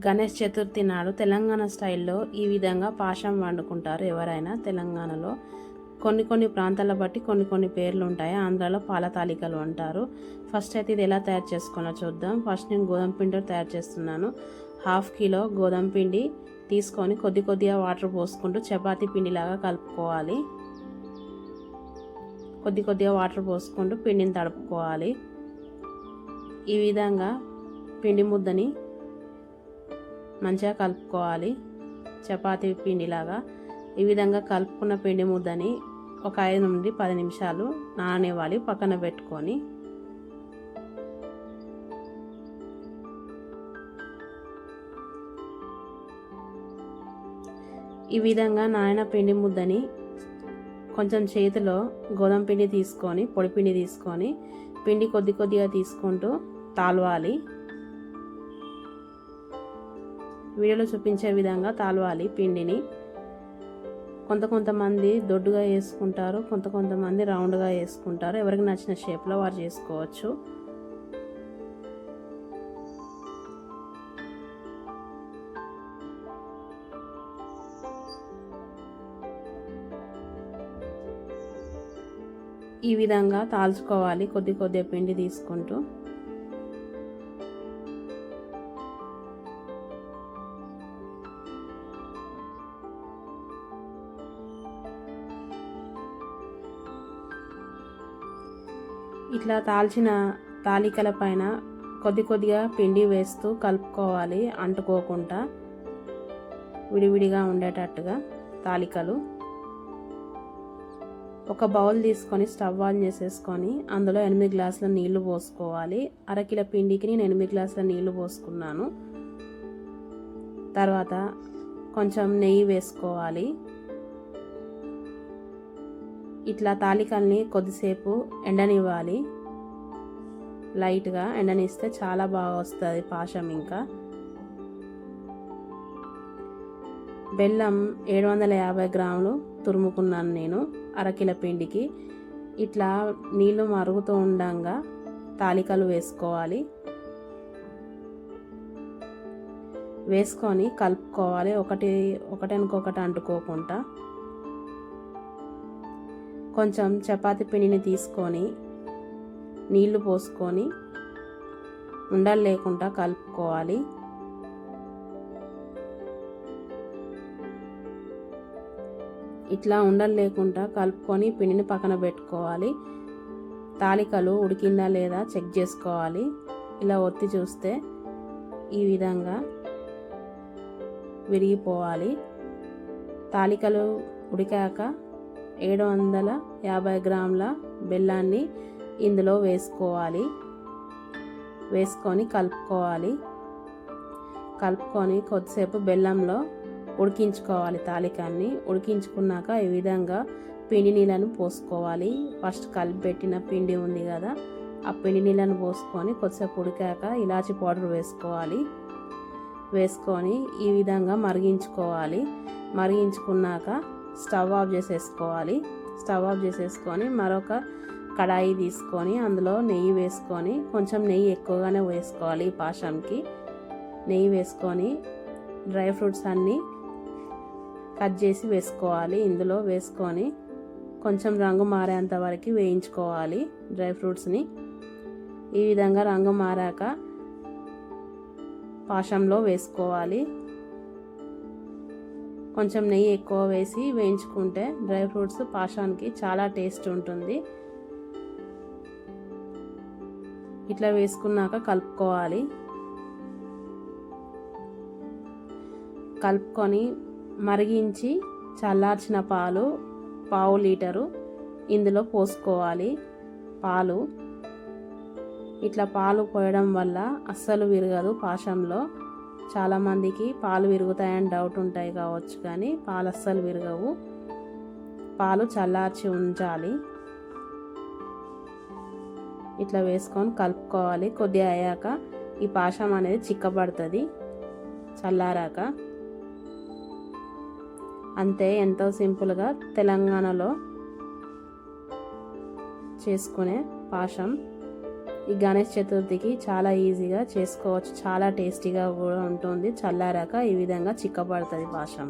గణేష్ చతుర్థి నాడు తెలంగాణ స్టైల్లో ఈ విధంగా పాశం వండుకుంటారు. ఎవరైనా తెలంగాణలో కొన్ని ప్రాంతాల బట్టి కొన్ని పేర్లు ఉంటాయి. ఆంధ్రాలో పాల తాలికలు అంటారు. ఫస్ట్ అయితే ఇది ఎలా తయారు చేసుకోవాలో చూద్దాం. ఫస్ట్ నేను గోధుమ పిండి తయారు చేస్తున్నాను. 1/2 కిలో గోధుమ పిండి తీసుకొని కొద్దిగా వాటర్ పోసుకుంటూ చపాతీ పిండిలాగా కలుపుకోవాలి. కొద్దిగా వాటర్ పోసుకుంటూ పిండిని తడుపుకోవాలి. ఈ విధంగా పిండి ముద్దని మంచిగా కలుపుకోవాలి. చపాతీ పిండిలాగా ఈ విధంగా కలుపుకున్న పిండి ముద్దని ఒక 5 నుండి 10 నిమిషాలు నాననివ్వాలి. పక్కన పెట్టుకొని ఈ విధంగా నానిన పిండి ముద్దని కొంచెం చేతిలో గోధుమ పిండి తీసుకొని పొడి పిండి తీసుకొని పిండి కొద్దిగా తీసుకుంటూ తాలవాలి. వీడియోలో చూపించే విధంగా తాలవాలి పిండిని. కొంతమంది దొడ్డుగా వేసుకుంటారు, కొంతమంది రౌండ్గా వేసుకుంటారు. ఎవరికి నచ్చిన షేప్లో వారు చేసుకోవచ్చు. ఈ విధంగా తాల్చుకోవాలి కొద్దిగా పిండి తీసుకుంటూ. ఇట్లా తాల్చిన తాలికల పైన కొద్దిగా పిండి వేస్తూ కలుపుకోవాలి, అంటుకోకుండా విడివిడిగా ఉండేటట్టుగా తాలికలు. ఒక బౌల్ తీసుకొని స్టవ్ ఆన్ చేసేసుకొని అందులో 8 గ్లాసుల నీళ్లు పోసుకోవాలి. 1/2 కిలో పిండికి నేను 8 గ్లాసుల నీళ్లు పోసుకున్నాను. తర్వాత కొంచెం నెయ్యి వేసుకోవాలి. ఇట్లా తాలికల్ని కొద్దిసేపు ఎండనివ్వాలి. లైట్గా ఎండనిస్తే చాలా బాగా వస్తుంది పాశం. ఇంకా బెల్లం 750 గ్రాములు తురుముకున్నాను నేను 1/2 కిలో పిండికి. ఇట్లా నీళ్ళు మరుగుతూ ఉండంగా తాలికలు వేసుకోవాలి. వేసుకొని కలుపుకోవాలి, ఒకటెనకొకటి అంటుకోకుండా. కొంచెం చపాతీ పిండిని తీసుకొని నీళ్లు పోసుకొని ఉండలు లేకుండా కలుపుకోవాలి. ఇట్లా ఉండలు లేకుండా కలుపుకొని పిండిని పక్కన పెట్టుకోవాలి. తాలికలు ఉడికిందా లేదా చెక్ చేసుకోవాలి. ఇలా ఒత్తి చూస్తే ఈ విధంగా విరిగిపోవాలి. తాలికలు ఉడికాక 750 గ్రాముల బెల్లాన్ని ఇందులో వేసుకోవాలి. వేసుకొని కలుపుకోవాలి. కలుపుకొని కొద్దిసేపు బెల్లంలో ఉడికించుకోవాలి. తాలికాన్ని ఉడికించుకున్నాక ఈ విధంగా పిండి నీళ్ళను పోసుకోవాలి. ఫస్ట్ కలిపి పెట్టిన పిండి ఉంది కదా, ఆ పిండి నీళ్ళను పోసుకొని కొద్దిసేపు ఉడికాక ఇలాచి పౌడర్ వేసుకోవాలి. వేసుకొని ఈ విధంగా మరిగించుకోవాలి. మరిగించుకున్నాక స్టవ్ ఆఫ్ చేసేసుకోవాలి. స్టవ్ ఆఫ్ చేసేసుకొని మరొక కడాయి తీసుకొని అందులో నెయ్యి వేసుకొని, కొంచెం నెయ్యి ఎక్కువగానే వేసుకోవాలి ఈ పాశంకి. నెయ్యి వేసుకొని డ్రై ఫ్రూట్స్ అన్నీ కట్ చేసి వేసుకోవాలి. ఇందులో వేసుకొని కొంచెం రంగు మారేంత వరకు వేయించుకోవాలి డ్రై ఫ్రూట్స్ని. ఈ విధంగా రంగు మారాక పాశంలో వేసుకోవాలి. కొంచెం నెయ్యి ఎక్కువ వేసి వేయించుకుంటే డ్రై ఫ్రూట్స్ పాశానికి చాలా టేస్ట్ ఉంటుంది. ఇట్లా వేసుకున్నాక కలుపుకోవాలి. కలుపుకొని మరిగించి చల్లార్చిన పాలు 1/2 లీటరు ఇందులో పోసుకోవాలి. పాలు ఇట్లా పాలు పోయడం వల్ల అస్సలు విరగదు పాశంలో. చాలామందికి పాలు విరుగుతాయని డౌట్ ఉంటాయి కావచ్చు, కానీ పాలు అస్సలు విరగవు. పాలు చల్లార్చి ఉంచాలి. ఇట్లా వేసుకొని కలుపుకోవాలి. కొద్దిగా అయ్యాక ఈ పాశం అనేది చిక్కబడుతుంది చల్లారాక. అంతే, ఎంతో సింపుల్గా తెలంగాణలో చేసుకునే పాశం. ఈ గణేష్ చతుర్థికి చాలా ఈజీగా చేసుకోవచ్చు, చాలా టేస్టీగా కూడా ఉంటుంది. చల్లారాక ఈ విధంగా చిక్కబడుతుంది పాశం.